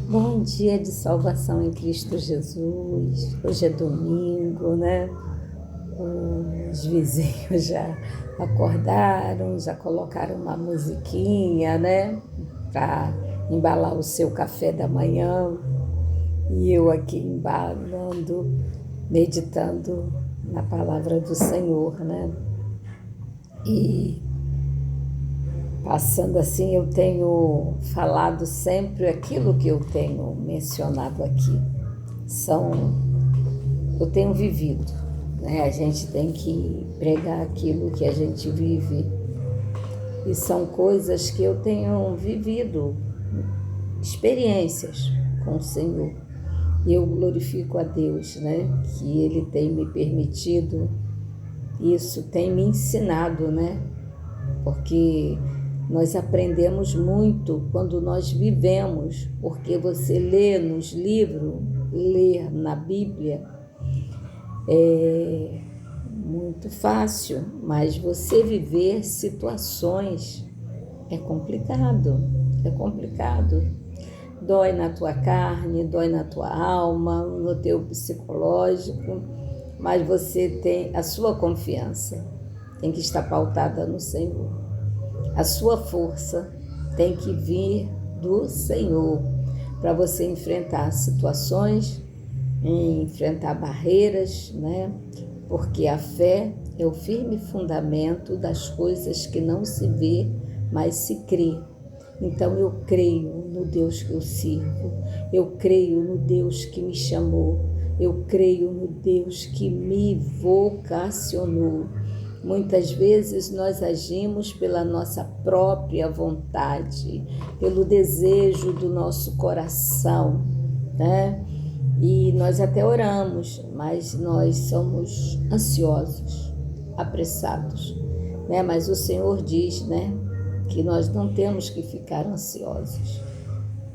Bom dia de salvação em Cristo Jesus. Hoje é domingo, né? Os vizinhos já acordaram, já colocaram uma musiquinha, né? Para embalar o seu café da manhã. E eu aqui embalando, meditando na palavra do Senhor, né? E passando assim, eu tenho falado sempre aquilo que eu tenho mencionado aqui. Eu tenho vivido, né? A gente tem que pregar aquilo que a gente vive. E são coisas que eu tenho vivido, experiências com o Senhor. E eu glorifico a Deus, né? Que Ele tem me permitido, isso tem me ensinado, né? Porque nós aprendemos muito quando nós vivemos, porque você lê nos livros, lê na Bíblia, é muito fácil, mas você viver situações é complicado, é complicado. Dói na tua carne, dói na tua alma, no teu psicológico, mas você tem a sua confiança, tem que estar pautada no Senhor. A sua força tem que vir do Senhor para você enfrentar situações, enfrentar barreiras, né? Porque a fé é o firme fundamento das coisas que não se vê, mas se crê. Então eu creio no Deus que eu sirvo, eu creio no Deus que me chamou, eu creio no Deus que me vocacionou. Muitas vezes nós agimos pela nossa própria vontade, pelo desejo do nosso coração, né? E nós até oramos, mas nós somos ansiosos, apressados, né? Mas o Senhor diz, né, que nós não temos que ficar ansiosos,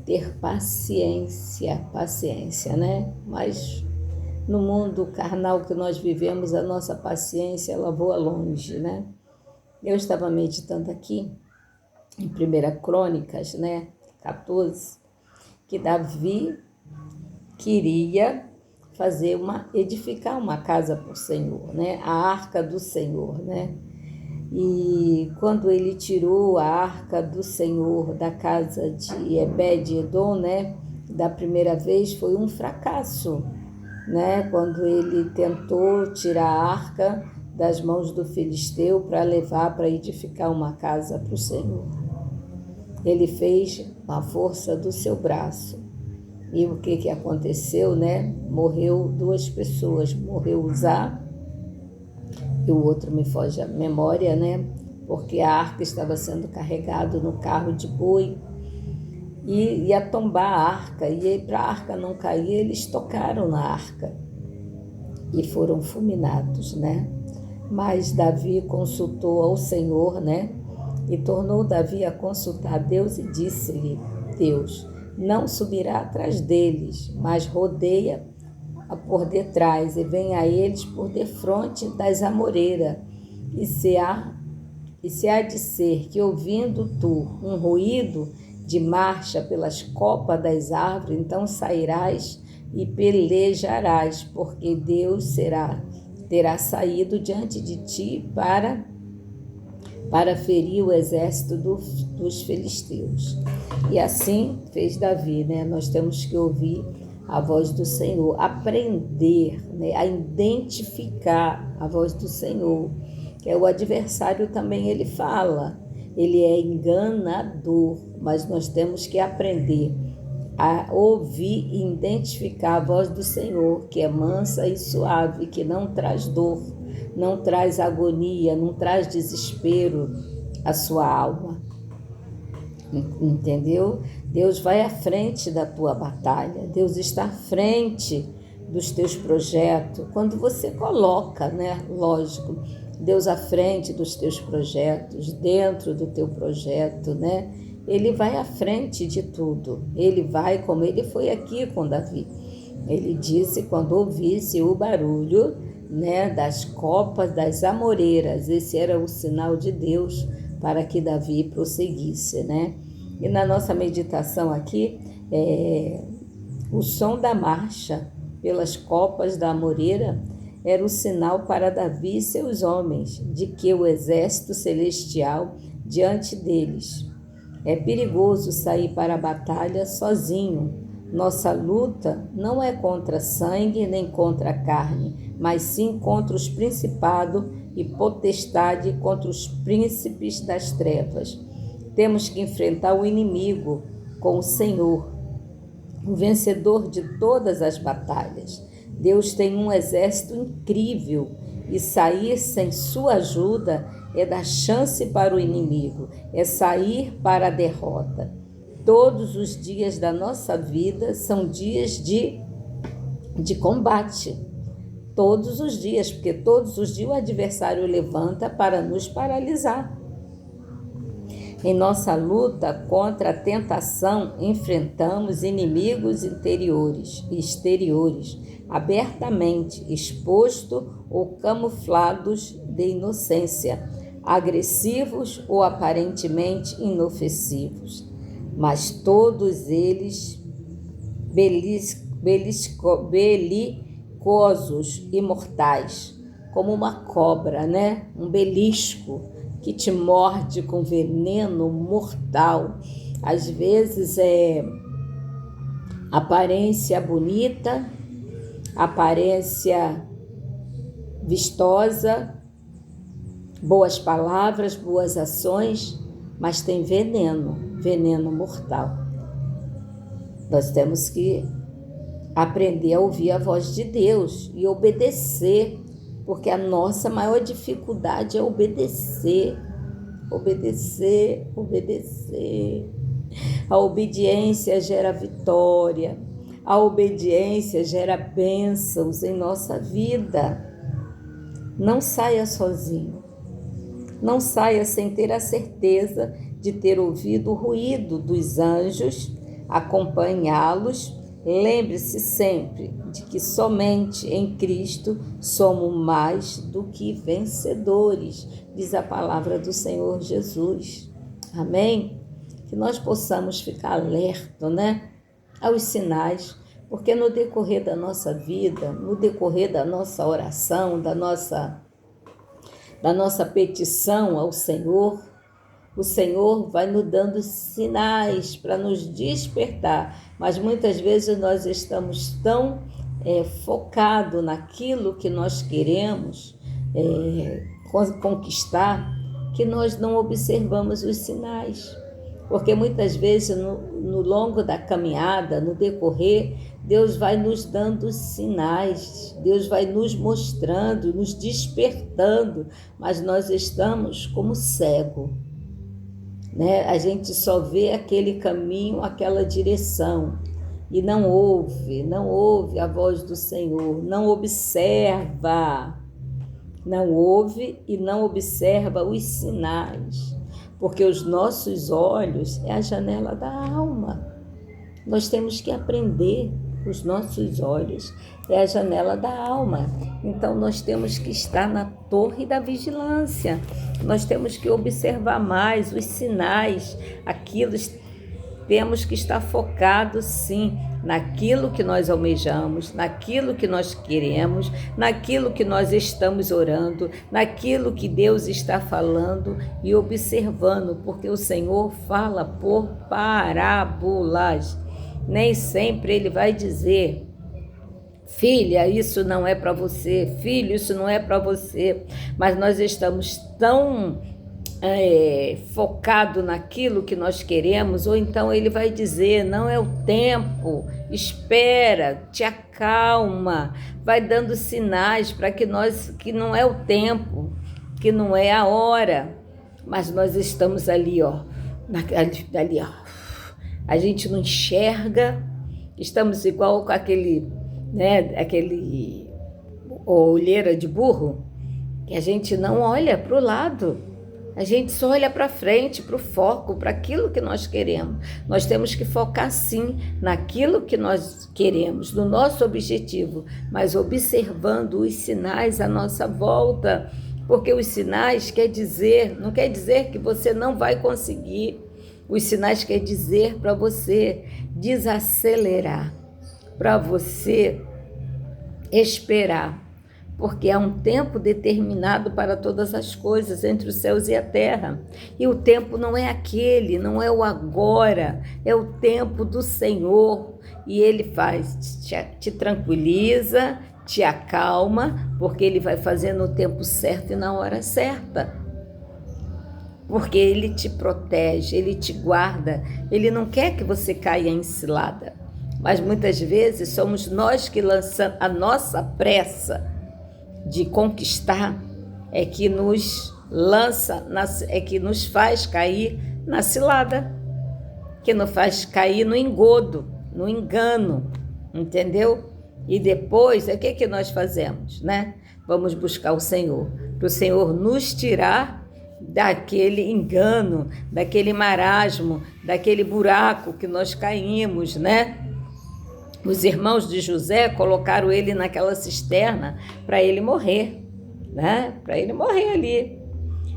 ter paciência, né? Mas no mundo carnal que nós vivemos, a nossa paciência, ela voa longe, né? Eu estava meditando aqui, em 1 Crônicas, né, 14, que Davi queria edificar uma casa para o Senhor, né? A arca do Senhor, né? E quando ele tirou a arca do Senhor da casa de Obed-Edom, né, da primeira vez, foi um fracasso, né? Quando ele tentou tirar a arca das mãos do filisteu para levar para edificar uma casa para o Senhor. Ele fez a força do seu braço. E o que aconteceu, né? Morreu 2 pessoas, morreu Uzá e o outro me foge a memória, né? Porque a arca estava sendo carregada no carro de boi e ia tombar a arca, e para a arca não cair, eles tocaram na arca e foram fulminados, né? Mas Davi consultou ao Senhor, né? E tornou Davi a consultar a Deus e disse-lhe: Deus, não subirá atrás deles, mas rodeia por detrás e vem a eles por defronte das amoreiras. E se há de ser que, ouvindo tu um ruído de marcha pelas copas das árvores, então sairás e pelejarás, porque Deus terá saído diante de ti para ferir o exército dos filisteus. E assim fez Davi, né? Nós temos que ouvir a voz do Senhor, aprender, né, a identificar a voz do Senhor, que é o adversário também, ele fala, ele é enganador, mas nós temos que aprender a ouvir e identificar a voz do Senhor, que é mansa e suave, que não traz dor, não traz agonia, não traz desespero à sua alma. Entendeu? Deus vai à frente da tua batalha, Deus está à frente dos teus projetos. Quando você coloca, né, lógico, Deus à frente dos teus projetos, dentro do teu projeto, né? Ele vai à frente de tudo. Ele vai como ele foi aqui com Davi. Ele disse quando ouvisse o barulho, né, das copas das amoreiras, esse era o sinal de Deus para que Davi prosseguisse, né? E na nossa meditação aqui, O som da marcha pelas copas da amoreira era o sinal para Davi e seus homens de que o exército celestial diante deles. É perigoso sair para a batalha sozinho. Nossa luta não é contra sangue nem contra a carne, mas sim contra os principados e potestade, contra os príncipes das trevas. Temos que enfrentar o inimigo com o Senhor, o vencedor de todas as batalhas. Deus tem um exército incrível e sair sem sua ajuda é dar chance para o inimigo, é sair para a derrota. Todos os dias da nossa vida são dias de combate. Todos os dias, porque todos os dias o adversário levanta para nos paralisar. Em nossa luta contra a tentação, enfrentamos inimigos interiores e exteriores, abertamente expostos ou camuflados de inocência, agressivos ou aparentemente inofensivos, mas todos eles belicosos e mortais, como uma cobra, né? Um belisco que te morde com veneno mortal. Às vezes é aparência bonita, aparência vistosa, boas palavras, boas ações, mas tem veneno mortal. Nós temos que aprender a ouvir a voz de Deus e obedecer, porque a nossa maior dificuldade é obedecer. A obediência gera vitória, a obediência gera bênçãos em nossa vida. Não saia sozinho, não saia sem ter a certeza de ter ouvido o ruído dos anjos, acompanhá-los. Lembre-se sempre de que somente em Cristo somos mais do que vencedores, diz a palavra do Senhor Jesus. Amém? Que nós possamos ficar alertos, né, aos sinais, porque no decorrer da nossa vida, no decorrer da nossa oração, da nossa petição ao Senhor, o Senhor vai nos dando sinais para nos despertar, mas muitas vezes nós estamos tão focados naquilo que nós queremos conquistar, que nós não observamos os sinais. Porque muitas vezes no longo da caminhada, no decorrer, Deus vai nos dando sinais, Deus vai nos mostrando, nos despertando, mas nós estamos como cego, né? A gente só vê aquele caminho, aquela direção e não ouve a voz do Senhor, não ouve e não observa os sinais, porque os nossos olhos é a janela da alma. Nós temos que aprender, os nossos olhos é a janela da alma. Então nós temos que estar na torre da vigilância, nós temos que observar mais os sinais, temos que estar focados sim naquilo que nós almejamos, naquilo que nós queremos, naquilo que nós estamos orando, naquilo que Deus está falando e observando, porque o Senhor fala por parábolas. Nem sempre Ele vai dizer: filha, isso não é para você, filho, isso não é para você, mas nós estamos tão focado naquilo que nós queremos, ou então Ele vai dizer: não é o tempo, espera, te acalma, vai dando sinais para que não é o tempo, que não é a hora, mas nós estamos ali, a gente não enxerga, estamos igual com aquele olheira de burro, que a gente não olha para o lado, a gente só olha para frente, para o foco, para aquilo que nós queremos. Nós temos que focar sim naquilo que nós queremos, no nosso objetivo, mas observando os sinais à nossa volta, porque os sinais não quer dizer que você não vai conseguir. Os sinais quer dizer para você desacelerar, para você esperar, porque há um tempo determinado para todas as coisas entre os céus e a terra. E o tempo não é aquele, não é o agora, é o tempo do Senhor. E Ele te tranquiliza, te acalma, porque Ele vai fazer no tempo certo e na hora certa. Porque Ele te protege, Ele te guarda, Ele não quer que você caia em cilada. Mas muitas vezes somos nós que lançamos a nossa pressa de conquistar, é que nos faz cair na cilada, que nos faz cair no engodo, no engano, entendeu? E depois, o que nós fazemos, né? Vamos buscar o Senhor, para o Senhor nos tirar daquele engano, daquele marasmo, daquele buraco que nós caímos, né? Os irmãos de José colocaram ele naquela cisterna para ele morrer, né? Para ele morrer ali.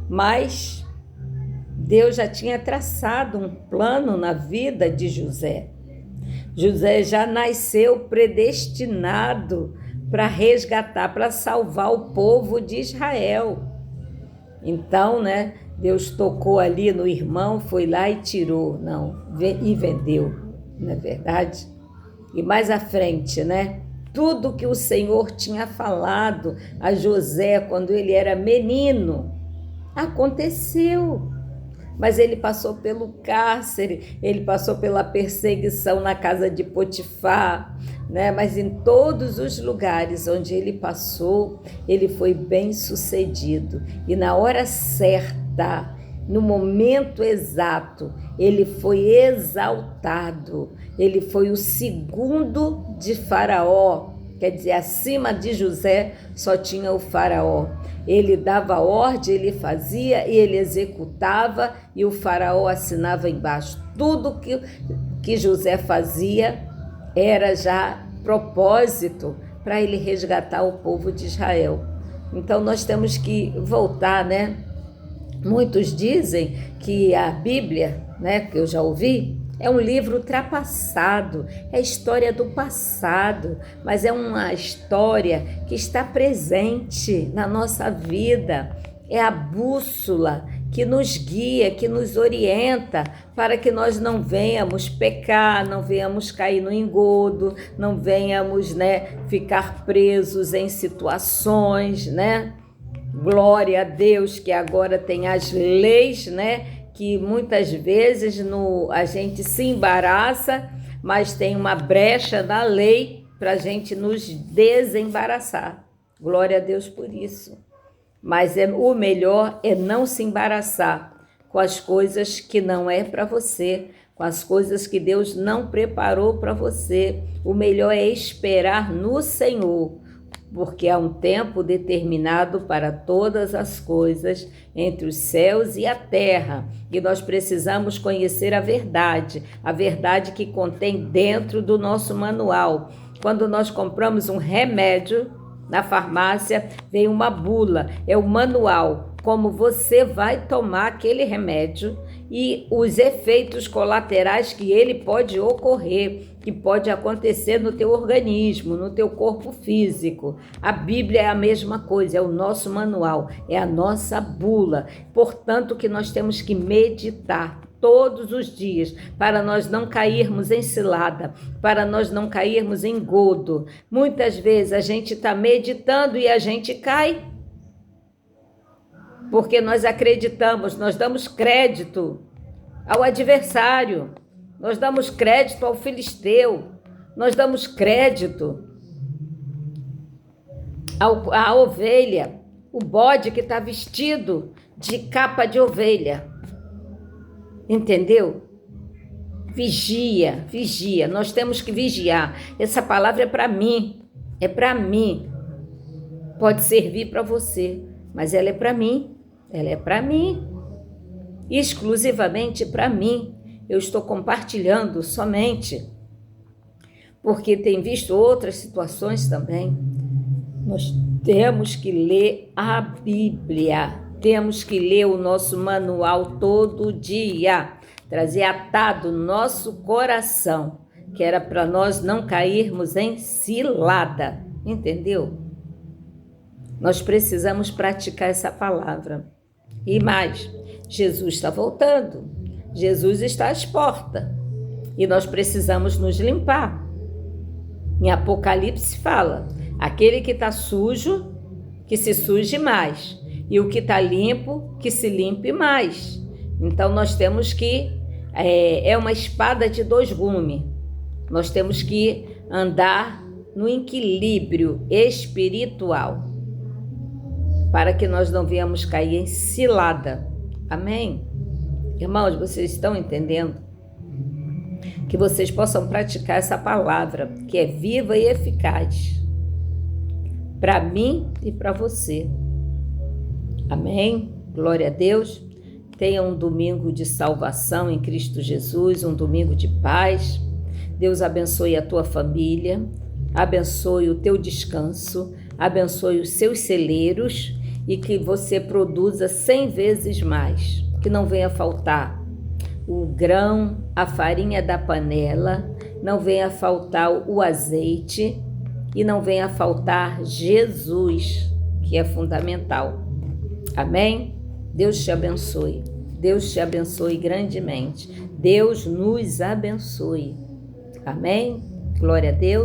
Mas Deus já tinha traçado um plano na vida de José. José já nasceu predestinado para resgatar, para salvar o povo de Israel. Então, né? Deus tocou ali no irmão, foi lá e tirou, e vendeu, não é verdade? E mais à frente, né? Tudo que o Senhor tinha falado a José quando ele era menino, aconteceu. Mas ele passou pelo cárcere, ele passou pela perseguição na casa de Potifar, né? Mas em todos os lugares onde ele passou, ele foi bem sucedido. E na hora certa, no momento exato, ele foi exaltado. Ele foi o segundo de Faraó, quer dizer, acima de José só tinha o Faraó. Ele dava ordem, ele fazia e ele executava e o Faraó assinava embaixo. Tudo que José fazia era já propósito para ele resgatar o povo de Israel. Então nós temos que voltar, né? Muitos dizem que a Bíblia, né, que eu já ouvi, é um livro ultrapassado, é história do passado, mas é uma história que está presente na nossa vida. É a bússola que nos guia, que nos orienta para que nós não venhamos pecar, não venhamos cair no engodo, não venhamos, né, ficar presos em situações, né? Glória a Deus que agora tem as leis, né? Que muitas vezes a gente se embaraça, mas tem uma brecha na lei para a gente nos desembaraçar. Glória a Deus por isso. Mas o melhor é não se embaraçar com as coisas que não é para você, com as coisas que Deus não preparou para você. O melhor é esperar no Senhor, porque há um tempo determinado para todas as coisas entre os céus e a terra, e nós precisamos conhecer a verdade que contém dentro do nosso manual. Quando nós compramos um remédio na farmácia, vem uma bula, é o manual, como você vai tomar aquele remédio e os efeitos colaterais que ele pode ocorrer, que pode acontecer no teu organismo, no teu corpo físico. A Bíblia é a mesma coisa, é o nosso manual, é a nossa bula. Portanto, que nós temos que meditar todos os dias, para nós não cairmos em cilada, para nós não cairmos em engodo. Muitas vezes a gente está meditando e a gente cai, porque nós acreditamos, nós damos crédito ao adversário, nós damos crédito ao filisteu, nós damos crédito à ovelha, o bode que está vestido de capa de ovelha. Entendeu? Vigia, vigia, nós temos que vigiar. Essa palavra é para mim, é para mim. Pode servir para você, mas ela é para mim, exclusivamente para mim. Eu estou compartilhando somente, porque tem visto outras situações também. Nós temos que ler a Bíblia. Temos que ler o nosso manual todo dia. trazer atado nosso coração, que era para nós não cairmos em cilada, entendeu? Nós precisamos praticar essa palavra. E mais, Jesus está voltando, Jesus está às portas e nós precisamos nos limpar. Em Apocalipse fala, aquele que está sujo, que se suje mais, e o que está limpo, que se limpe mais. Então nós temos que, é uma espada de dois gumes, nós temos que andar no equilíbrio espiritual, para que nós não venhamos cair em cilada. Amém? Irmãos, vocês estão entendendo? Que vocês possam praticar essa palavra, que é viva e eficaz, para mim e para você. Amém? Glória a Deus. Tenha um domingo de salvação em Cristo Jesus, um domingo de paz. Deus abençoe a tua família, abençoe o teu descanso, abençoe os seus celeiros e que você produza 100 vezes mais, que não venha faltar o grão, a farinha da panela, não venha faltar o azeite e não venha faltar Jesus, que é fundamental. Amém? Deus te abençoe. Deus te abençoe grandemente. Deus nos abençoe. Amém? Glória a Deus.